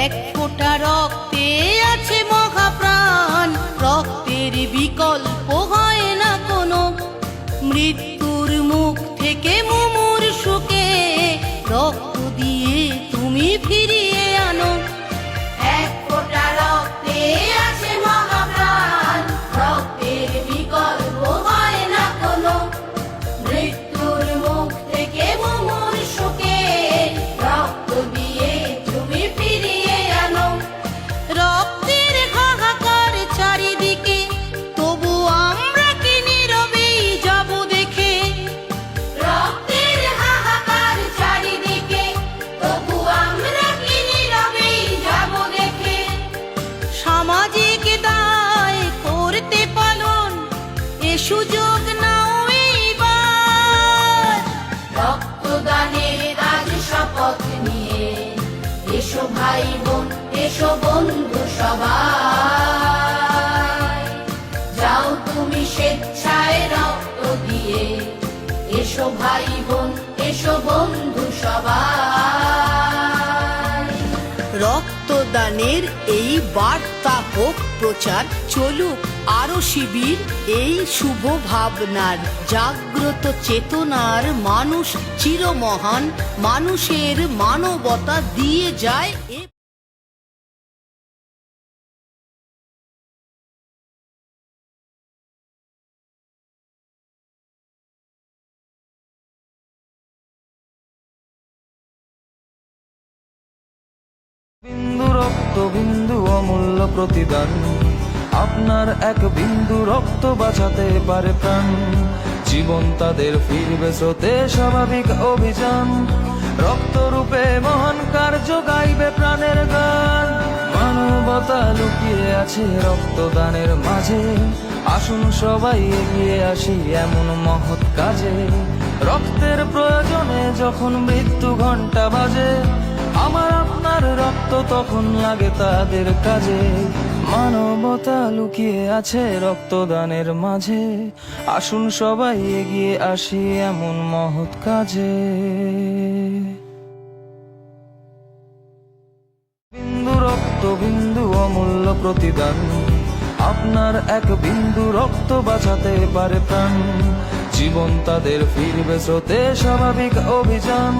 এক ফোঁটা রক্তে আছে মহাপ্রাণ, রক্তের বিকল্প হয় না কোনো। মৃত্যুর মুখ থেকে মুমূর্ষুকে রক্ত দিয়ে তুমি ফিরিয়ে আনো। এক ফোঁটা রক্তে আছে মহাপ্রাণ, রক্তের বিকল্প হয় না কোনো। মৃত্যুর মুখ থেকে মুমূর্ষুকে রক্ত দিয়ে তুমি ফিরিয়ে আনো। রক্তের হাহাকার চারিদিকে, তবু আমরা কি নীরবেই যাব দেখে। রক্তের হাহাকার চারিদিকে, তবু আমরা কি নীরবেই যাব দেখে। সামাজিক দায় করতে পালন, এ সুযোগ নাও এইবার। রক্তদানের আজ শপথ নিয়ে এসো ভাই বোন, এসো বন্ধু সবাই। যাও তুমি স্বেচ্ছায় রক্ত দিয়ে, এসো ভাই বোন, এসো বন্ধু সবাই। রক্তদানের এই বার্তা হোক প্রচার, চলুক আরো শিবির এই শুভ ভাবনার। জাগ্রত চেতনার মানুষ চিরমহান, মানুষের মানবতা দিয়ে যায়। বিন্দু রক্ত বিন্দু অমূল্য প্রতিদান, আপনার এক বিন্দু রক্ত বাঁচাতে পারে প্রাণ। জীবন তাদের ফিরবে স্রোতে স্বাভাবিক অভিযান, রক্তরূপে মহান কার্য গাইবে প্রাণের গান। মানবতা লুকিয়ে আছে রক্তদানের মাঝে, আসুন সবাই এগিয়ে আসি এমন মহৎ কাজে। রক্তের প্রয়োজনে যখন মৃত্যু ঘণ্টা বাজে, আমার আপনার রক্ত তখন লাগে তাদের কাজে। মানবতা লুকিয়ে আছে রক্তদানের মাঝে, আসুন সবাই এগিয়ে আসি এমন মহৎ কাজে। বিন্দু রক্ত বিন্দু অমূল্য প্রতিদান, আপনার এক বিন্দু রক্ত বাঁচাতে পারে প্রাণ। জীবন তাদের ফিরবে স্রোতে স্বাভাবিক অভিযান,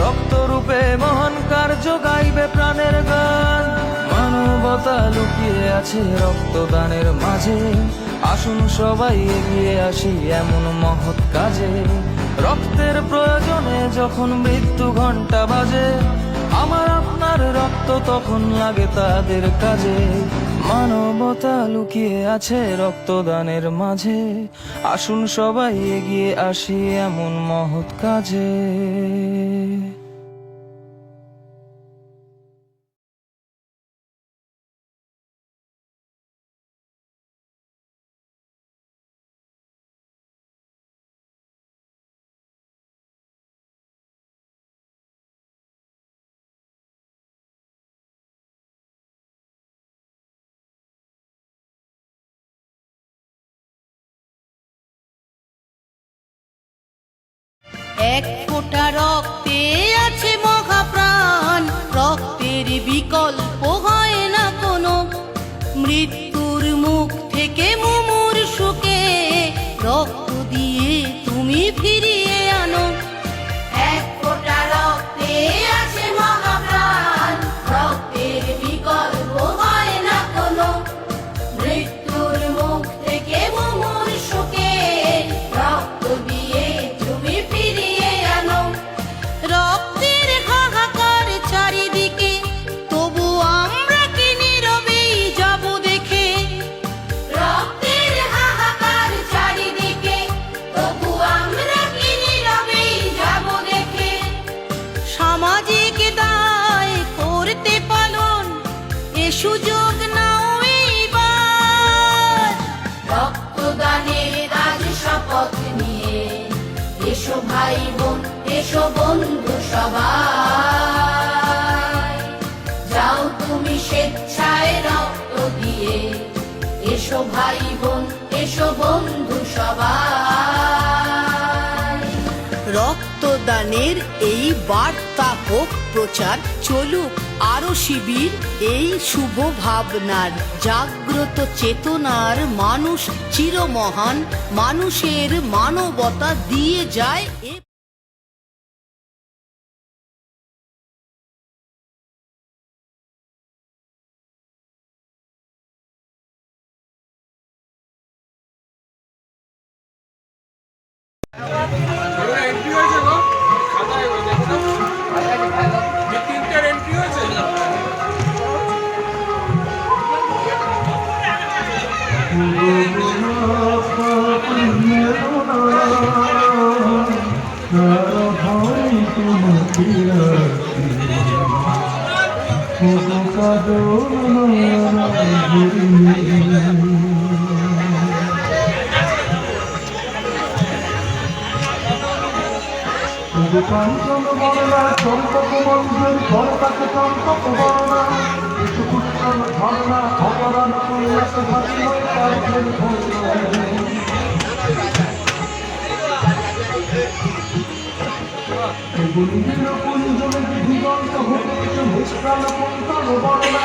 রক্তরূপে মহান কার্য গাইবে প্রাণের গান। মানবতা লুকিয়ে আছে রক্তদানের মাঝে, আসুন সবাই এগিয়ে আসি এমন মহৎ কাজে। রক্তের প্রয়োজনে যখন মৃত্যু ঘণ্টা বাজে, আমার আপনার রক্ত তখন লাগে তাদের কাজে। মানবতা লুকিয়ে আছে রক্তদানের মাঝে, আসুন সবাই এগিয়ে আসি এমন মহৎ কাজে। এক ফোঁটা রক্তে আছে মহাপ্রাণ, রক্তের বিকল্প হয় না কোনো। মৃত্যুর মুখ থেকে মুমূর্ষুকে রক্ত দিয়ে তুমি ফিরিয়ে আনো। এক ফোঁটা রক্তে আছে মহাপ্রাণ, রক্তের বিকল্প হয় না কোনো। মৃত্যুর মুখ থেকে মুমূর্ষুকে রক্ত দিয়ে তুমি ফিরিয়ে আনো। রক্তের হাহাকার চারিদিকে, তবু আমরা কি নীরবেই যাব দেখে। রক্তের হাহাকার চারিদিকে, তবু আমরা কি নীরবেই যাব দেখে। সামাজিক দায় করতে পালন, এ সুযোগ নাও এইবার। রক্তদানের আজ শপথ নিয়ে এসো ভাই বোন, এসো বন্ধু সবাই। যাও তুমি স্বেচ্ছায় রক্ত দিয়ে, এসো ভাই বোন, এসো বন্ধু সবাই। রক্তদানের এই বার্তা হোক প্রচার, চলুক আরো শিবির এই শুভ ভাবনার। জাগ্রত চেতনার মানুষ চিরমহান, মানুষের মানবতা দিয়ে যায় এ এন্ট্রি হয়েছে গো খাতায় দেখো তিনটার এন্ট্রি হয়েছে কাঞ্চন বর্ণা চম্পক মঞ্জুর বরতাকে চম্পক বর্ণা কিছু কুচ্ছন ঝর্ণা অপরাধ উল্লাস হাসি হয়ে তার গুঞ্জির কুঞ্জনে দিগন্ত হতে ভূষ্কাল কুন্তল বর্ণা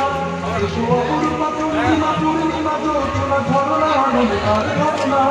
কিছু অপরূপা পূর্ণিমা পূর্ণিমা যোচনা ঝর্ণা আনন্দার ঝর্ণা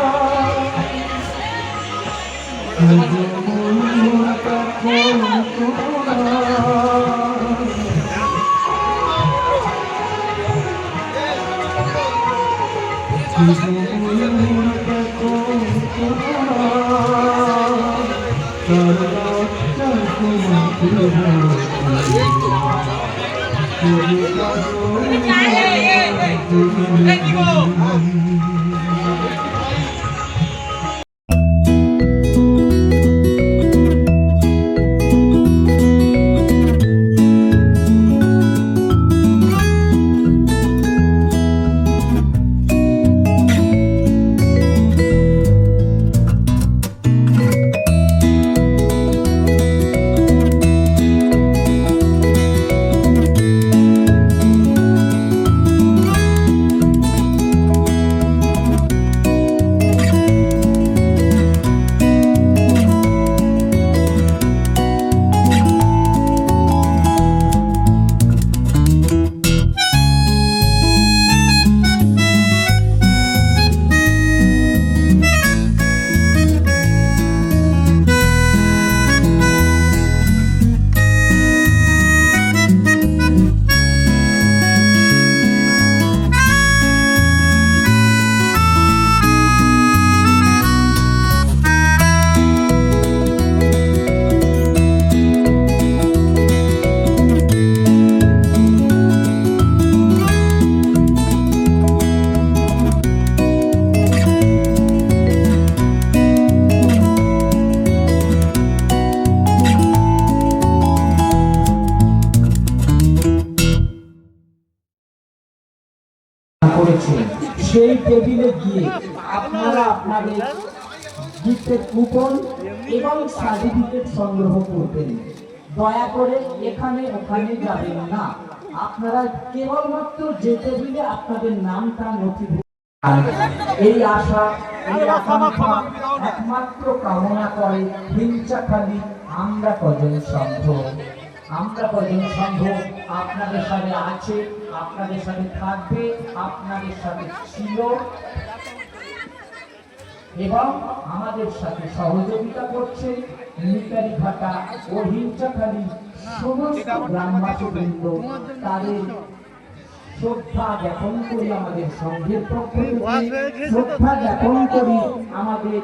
করেছেন সেই টেবিলে গিয়ে আপনারা আপনাদের গিফটের কুপন এবং সার্টিফিকেট সংগ্রহ করবেন। দয়া করে এখানে ওখানে যাবেন না, আপনারা কেবলমাত্র যে টেবিলে আপনাদের নামটা নথিভুক্ত, এই আশা এই আকাঙ্ক্ষা একমাত্র কামনা করে হিংসাখালী আমরা কজন সংঘ। আমরা কজন সংঘ আপনাদের সাথে আছে, আপনাদের সাথে থাকবে, আপনাদের সাথে ছিল এবং আমাদের সাথে সহযোগিতা করছে নিকারি ঘাটা ও হিংসাখালী সমস্ত গ্রামবাসীবৃন্দ। তাদের শ্রদ্ধা জ্ঞাপন করি আমাদের সংঘের পক্ষ থেকে, শ্রদ্ধা জ্ঞাপন করি আমাদের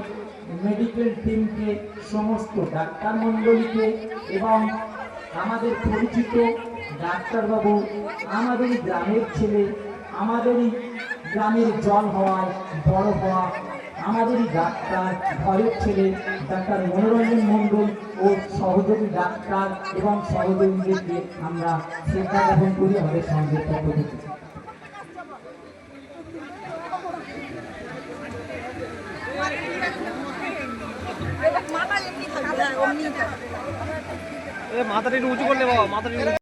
মেডিকেল টিমকে, সমস্ত ডাক্তার মন্ডলীকে এবং আমাদের পরিচিত ডাক্তারবাবু, আমাদের গ্রামের ছেলে, আমাদেরই গ্রামের জল হওয়ায় বড় হওয়া আমাদেরই ডাক্তার ঘরের ছেলে ডাক্তার মনোরঞ্জন মণ্ডল ও সহযোগী ডাক্তার এবং সহযোগীদেরকে আমরা শ্রদ্ধা জ্ঞাপন করি আমাদের সংঘের পক্ষ থেকে। মাথাটা উঁচু করলে বাবা, মাথাটা